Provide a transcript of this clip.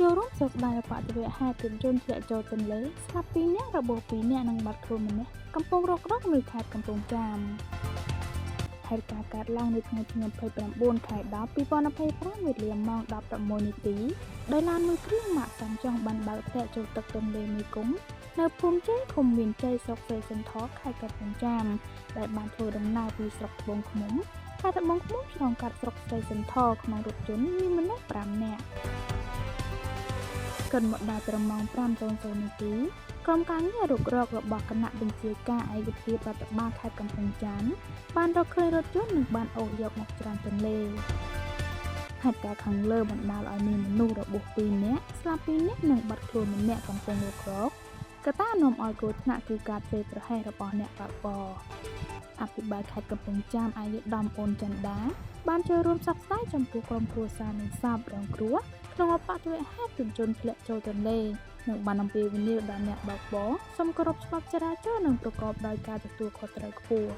ចូលរួមសោកស្ដាយឧបទ្ទវហេតុរថយន្តធ្លាក់ចូលទន្លេស្លាប់2នាក់របួស2នាក់និងបាត់ខ្លួនម្នាក់កំពុងរករកនៅខេត្តកំពង់ចាមហេតុការណ៍កើតឡើងនៅថ្ងៃទី29ខែ10 2025វេលាម៉ោង 10:16 នាទីដោយឡានមួយគ្រឿងម៉ាកសំចុងបានបើកធ្លាក់ចូលទឹកទន្លេមេគង្គនៅភូមិជ័យឃុំមានជ័យស្រុកស្រីសន្ធរខេត្តកំពង់ចាមដែលបានធ្វើដំណើរពីស្រុកត្បូងឃ្មុំខេត្តត្បូងឃ្មុំឆ្លងកាត់ស្រុកស្រីសន្ធរក្នុងរថយន្តមានមនុស្ស5នាក់កិនមកដល់ត្រឹមម៉ោង 5:00 នាទីក្រុមការងាររុករករបស់គណៈបញ្ជាការឯកភាពរដ្ឋបាលខេត្តកំពង់ចាមបានរកឃើញរថយន្តនិងបានអូសយកមកច្រានទន្លេហេតុការណ៍ខាងលើបណ្ដាលឲ្យមានមនុស្សរបួស2នាក់ស្លាប់2នាក់និងបាត់ខ្លួនម្នាក់កំពុងរករកកត្តានាំឲ្យគ្រោះថ្នាក់គឺការធ្វេសប្រហែសរបស់អ្នកបើកបរអភិបាលខេត្តកំពង់ចាមអាយុដំអូនចន្ទដាបានចូលរួមសោកស្ដាយចំពោះក្រុមគ្រួសារនិងសពរងគ្រោះក្នុងឧបទ្ទវហេតុរថយន្តធ្លាក់ចូលទន្លេនិងបានអំពាវនាវដល់អ្នកបើកបរសូមគោរពច្បាប់ចរាចរណ៍និងប្រកបដោយការទទួលខុសត្រូវខ្ពស់